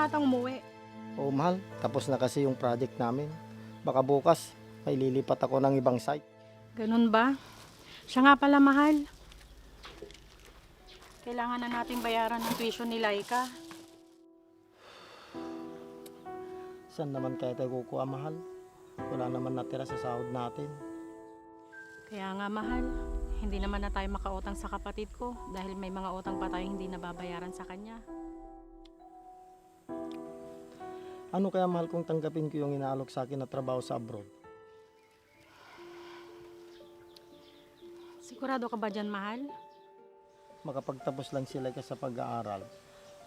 na atang umuwi. Oo, mahal. Tapos na kasi yung project namin. Baka bukas, may lilipat ako ng ibang site. Ganun ba? Siya nga pala, mahal. Kailangan na natin bayaran ng tuition ni Laika. Saan naman kaya tayo kukuha, mahal? Wala naman natira sa sahod natin. Kaya nga, mahal. Hindi naman na tayo makautang sa kapatid ko dahil may mga utang pa tayong hindi nababayaran sa kanya. Ano kaya, mahal, kung tanggapin ko yung inaalok sa akin na trabaho sa abroad? Sigurado ka ba dyan, mahal? Makapagtapos lang sila sa pag-aaral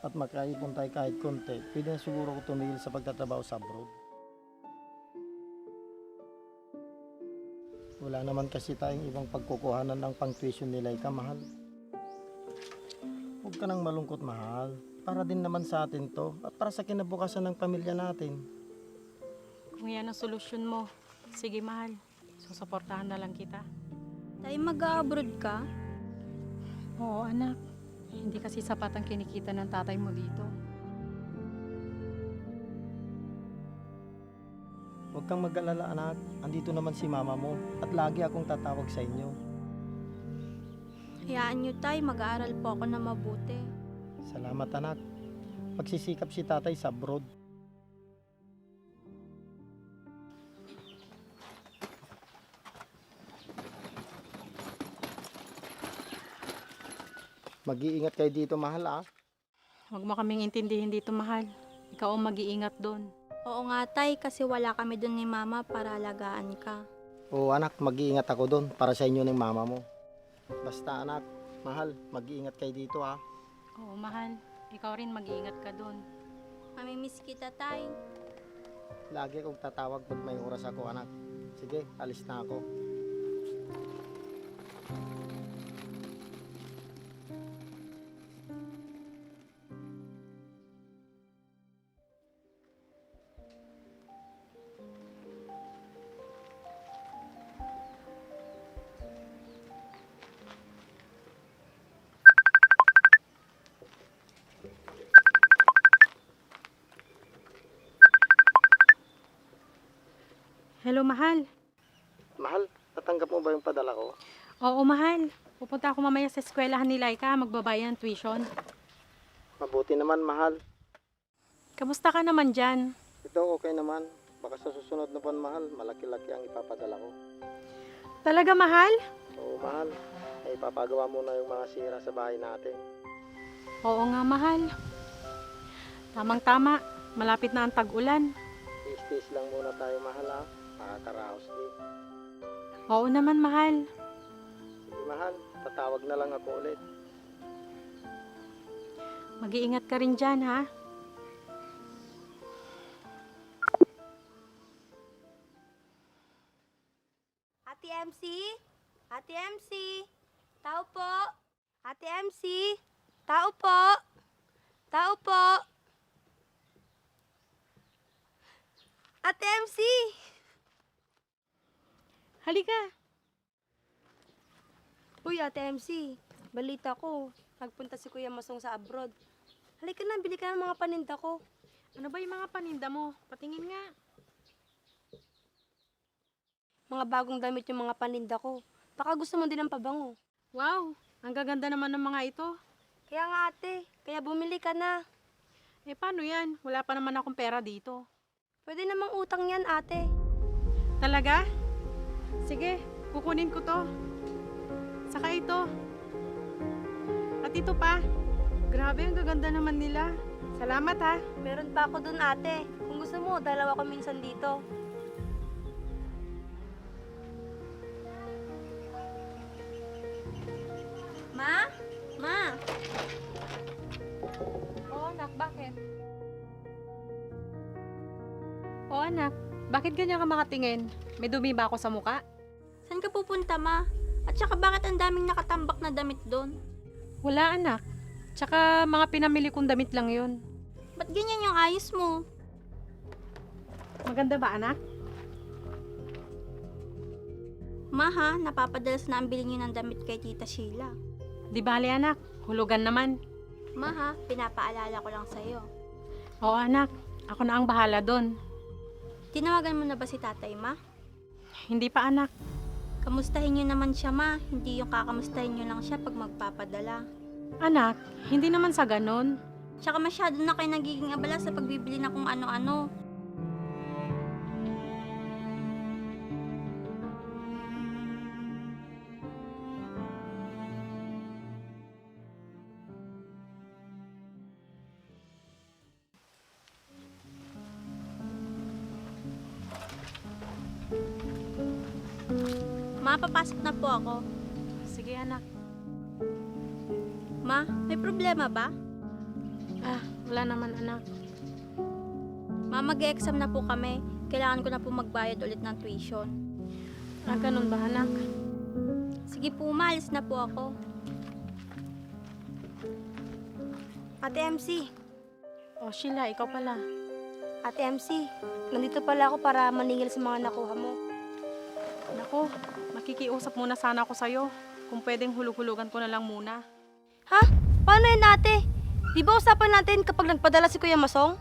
at makaipon tayo kahit konti, pwede na siguro ko tumigil sa pagtatrabaho sa abroad. Wala naman kasi tayong ibang pagkukuhanan ng pang-tuition ni Laika, mahal. Huwag ka nang malungkot, mahal. Para din naman sa atin to at para sa kinabukasan ng pamilya natin. Kung yan ang solusyon mo, sige, mahal. Susuportahan na lang kita. Tay, mag-abroad ka? Oo, anak. Hindi kasi sapat ang kinikita ng tatay mo dito. Huwag kang mag-alala, anak. Andito naman si mama mo at lagi akong tatawag sa inyo. Hayaan nyo, tay, mag-aaral po ako na mabuti. Salamat, anak. Magsisikap si tatay sa abroad. Mag-iingat kayo dito, mahal, ah. Huwag mo kaming intindihin dito, mahal. Ikaw ang mag-iingat doon. Oo nga, tay, kasi wala kami dun ni mama para alagaan ka. Oo, anak, mag-iingat ako doon para sa inyo ng mama mo. Basta, anak, mahal, mag-iingat kayo dito, ah. Oo, mahal. Ikaw rin mag-iingat ka doon. Mamimiss kita, tay. Lagi akong tatawag pag may oras ako, anak. Sige, alis na ako. Hello, mahal. Mahal, natanggap mo ba yung padala ko? Oo, mahal. Pupunta ako mamaya sa eskwelahan ni Laika, magbabayad ng tuition. Mabuti naman, mahal. Kamusta ka naman dyan? Ito, okay naman. Baka sa susunod na buwan, mahal, malaki-laki ang ipapadala ko. Talaga, mahal? Oo, mahal. Ay, ipapagawa muna yung mga sira sa bahay natin. Oo nga, mahal. Tamang-tama. Malapit na ang tag-ulan. Tis-tis lang muna tayo, mahal, ha? Makakaraos din. Oo naman, mahal. Sige, mahal. Tatawag na lang ako ulit. Mag-iingat ka rin dyan, ha? Ate MC? Ate MC? Tao po? Ate MC? Tao po? Tao po? Ate MC? Halika. Uy, Ate MC, balita ko, nagpunta si Kuya Masong sa abroad. Halika na, bili ka ng mga paninda ko. Ano ba yung mga paninda mo? Patingin nga. Mga bagong damit yung mga paninda ko. Baka gusto mo din ng pabango. Wow, ang gaganda naman ng mga ito. Kaya nga ate, kaya bumili ka na. Eh, paano yan? Wala pa naman akong pera dito. Pwede namang utang yan ate. Talaga? Sige, kukunin ko to. Saka ito. At ito pa. Grabe, ang gaganda naman nila. Salamat, ha. Meron pa ako dun ate. Kung gusto mo, dalawa ko minsan dito. Ma? Ma? Oo, anak. Bakit? Oo, anak. Bakit ganyan ka makatingin? May dumi ba ako sa muka? Saan ka pupunta ma? At saka bakit ang daming nakatambak na damit doon? Wala, anak. Tsaka mga pinamili kong damit lang yun. Ba't ganyan yung ayos mo? Maganda ba, anak? Ma ha, napapadalas na ang bili niyo ng damit kay Tita Sheila. Di bale, anak. Hulugan naman. Ma ha, pinapaalala ko lang sa'yo. Oo anak, ako na ang bahala doon. Tinawagan mo na ba si tatay, ma? Hindi pa anak. Kamustahin niyo naman siya, ma. Hindi yung kakamustahin niyo lang siya pag magpapadala. Anak, hindi naman sa ganon. Tsaka masyado na kayo nagiging abala sa pagbibili na kung ano-ano. Ma, papasok na po ako. Sige anak. Ma, may problema ba? Wala naman anak. Ma, mag-exam na po kami. Kailangan ko na po magbayad ulit ng tuition. Ganun ba anak? Sige po, umalis na po ako. Ate MC, O Sheila, ikaw pala. Ate MC, nandito pala ako para maningil sa mga nakuha mo. Nako, makikiusap muna sana ako sa'yo. Kung pwedeng hulug-hulugan ko na lang muna. Ha? Paano yun, ate? Di ba usapan natin kapag nagpadala si Kuya Masong?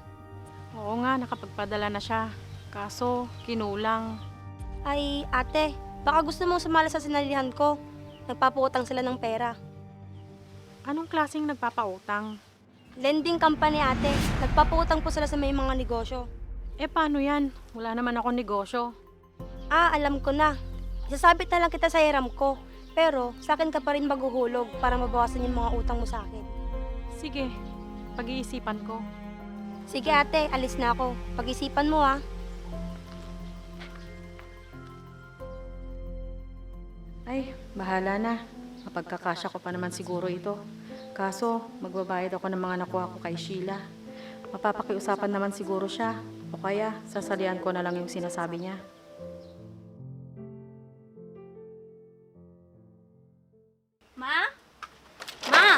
Oo nga, nakapagpadala na siya. Kaso, kinulang. Ay, ate, baka gusto mong sumali sa sinalihan ko. Nagpapautang sila ng pera. Anong klaseng nagpapautang? Lending company, ate. Nagpapautang po sila sa may mga negosyo. Paano yan? Wala naman ako negosyo. Alam ko na. Isasabit na lang kita sa hiram ko. Pero, sa akin ka pa rin maghuhulog para mabawasan yung mga utang mo sa akin. Sige, pag-iisipan ko. Sige ate, alis na ako. Pag-isipan mo ha. Ay, bahala na. Mapagkakasya ko pa naman siguro ito. Kaso, magbabayad ako ng mga nakuha ko kay Sheila. Mapapakiusapan naman siguro siya. O kaya, sasalian ko na lang yung sinasabi niya. Ma? Ma?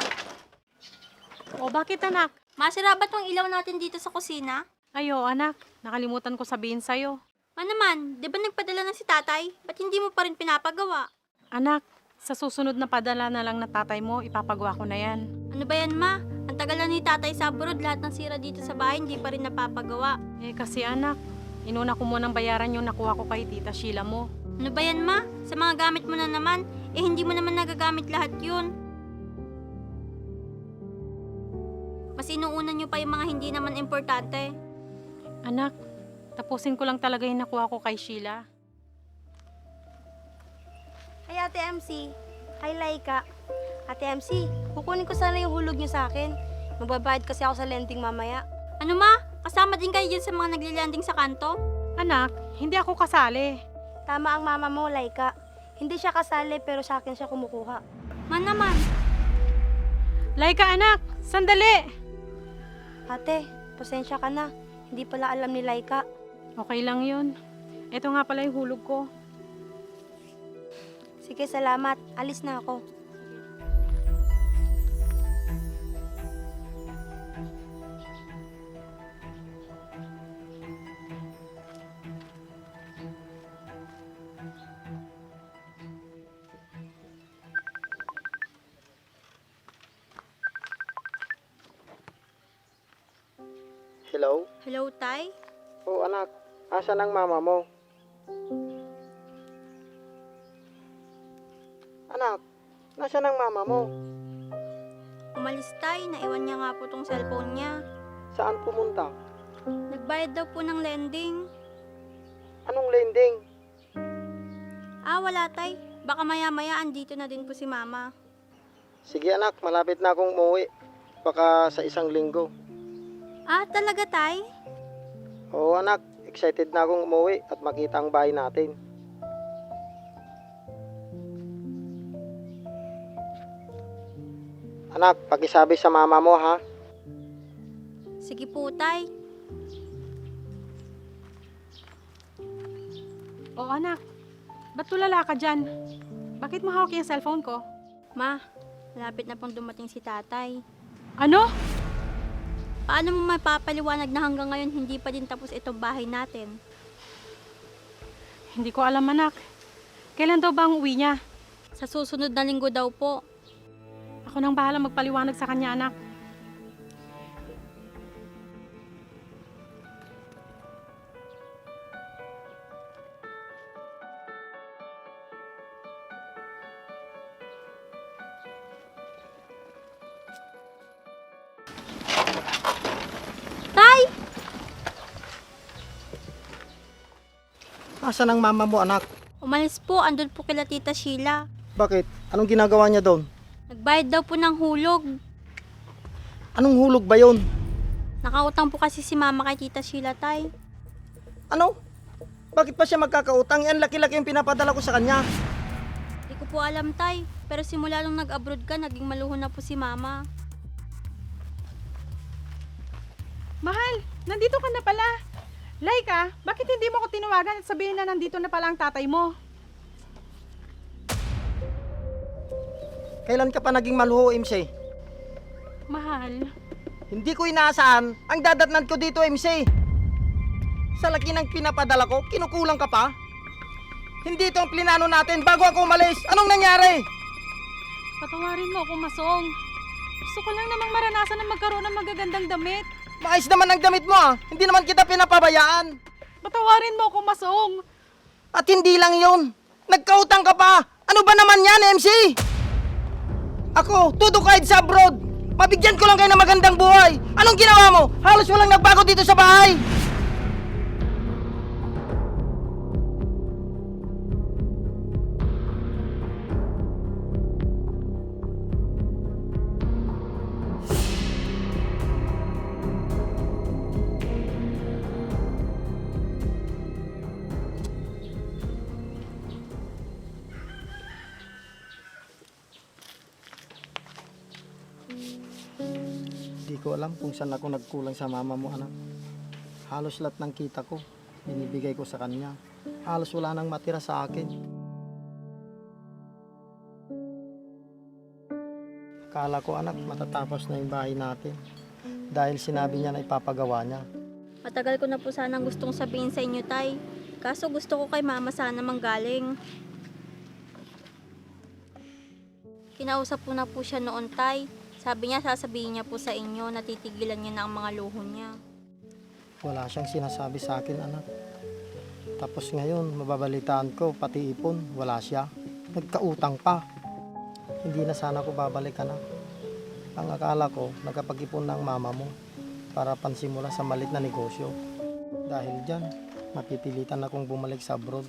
O bakit anak? Masira ba tong ilaw natin dito sa kusina? Ayo anak, nakalimutan ko sabihin sa'yo. Ma naman, di ba nagpadala na si tatay? Ba't hindi mo pa rin pinapagawa? Anak, sa susunod na padala na lang na tatay mo, ipapagawa ko na yan. Ano ba yan, ma? Ang tagal na ni tatay sa abroad, lahat ng sira dito sa bahay, hindi pa rin napapagawa. Kasi anak, inuna ko munang bayaran yung nakuha ko kay Tita Sheila mo. Ano ba yan, ma? Sa mga gamit mo na naman, hindi mo naman nagagamit lahat yun. Mas inuuna nyo pa yung mga hindi naman importante. Anak, tapusin ko lang talaga yung nakuha ko kay Sheila. Ay, Ate MC. Hi, Laika. Ate MC, kukunin ko sana yung hulog niyo sa akin. Magbabayad kasi ako sa lending mamaya. Ano ma? Kasama din kayo dyan sa mga nagli-lending sa kanto? Anak, hindi ako kasali. Tama ang mama mo, Laika. Hindi siya kasali pero sa akin siya kumukuha. Man naman. Laika anak, sandali! Ate, pasensya ka na. Hindi pala alam ni Laika. Okay lang yun. Ito nga pala yung hulog ko. Sige, salamat. Alis na ako. Hello? Hello, Tay? Oh anak, asan ang mama mo? Anak, nasaan ang mama mo? Umalis, Tay. Naiwan niya nga po tong cellphone niya. Saan pumunta? Nagbayad daw po ng lending. Anong lending? Wala, Tay. Baka maya-maya andito na din po si Mama. Sige anak, malapit na akong umuwi. Baka sa isang linggo. Talaga, Tay? Oo anak, excited na akong umuwi at makita ang bahay natin. Anak, pakisabi sa mama mo ha. Sige po, Tay. O anak, ba't tulala ka dyan? Bakit mo hawak yung cellphone ko? Ma, malapit na pong dumating si Tatay. Ano? Paano mo mapapaliwanag na hanggang ngayon hindi pa din tapos itong bahay natin? Hindi ko alam anak. Kailan daw ba ang uwi niya? Sa susunod na linggo daw po. Ako nang bahala magpaliwanag sa kanya anak. Tay! Asan ang mama mo, anak? Umalis po, andun po kila Tita Sheila. Bakit? Anong ginagawa niya doon? Nagbayad daw po ng hulog. Anong hulog ba yun? Nakautang po kasi si Mama kay Tita Sheila, Tay. Ano? Bakit pa siya magkakautang? Yan laki-laki yung pinapadala ko sa kanya. Hindi ko po alam, Tay. Pero simula nung nag-abroad ka, naging maluho na po si Mama. Mahal, nandito ka na pala. Laika, bakit hindi mo ko tinawagan at sabihin na nandito na pala ang tatay mo? Kailan ka pa naging maluho, MC? Mahal, Hindi ko inaasahan ang dadatnan ko dito, MC. Sa laki ng pinapadala ko, kinukulang ka pa? Hindi ito ang plinano natin bago ako umalis. Anong nangyari? patawarin mo ako, Masong. Gusto ko lang namang maranasan na magkaroon ng magagandang damit. Maayos naman ang damit mo ah. Hindi naman kita pinapabayaan. Patawarin mo ako, Masong. At hindi lang yun. Nagkautang ka pa. Ano ba naman yan, MC? Ako, tudo kahit sa abroad. Mabigyan ko lang kayo ng magandang buhay. Anong ginawa mo? Halos walang nagbago dito sa bahay. Hindi ko alam kung saan ako nagkulang sa mama mo, anak. Halos lahat ng kita ko, binibigay ko sa kanya. Halos wala nang matira sa akin. Akala ko, anak, matatapos na yung bahay natin. Dahil sinabi niya na ipapagawa niya. Matagal ko na po sanang gustong sabihin sa inyo, Tay. Kaso gusto ko kay Mama sana manggaling. Kinausap ko na po siya noon, Tay. Sabi niya, sasabihin niya po sa inyo na titigilan niya na ang mga luho niya. Wala siyang sinasabi sa akin, anak. Tapos ngayon, mababalitaan ko, pati ipon, wala siya. Nagkautang pa. Hindi na sana ako babalik, anak. Ang akala ko, nagkapag-ipon ng mama mo para pansimula sa malit na negosyo. Dahil dyan, mapipilitan akong bumalik sa abroad.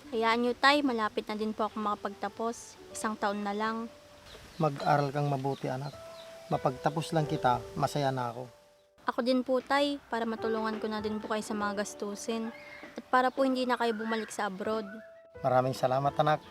Hayaan niyo, Tay. Malapit na din po ako makapagtapos. 1 taon na lang. Mag-aral kang mabuti, anak. Mapagtapos lang kita, masaya na ako. Ako din po, Tay. Para matulungan ko na din po kayo sa mga gastusin. At para po hindi na kayo bumalik sa abroad. Maraming salamat, anak.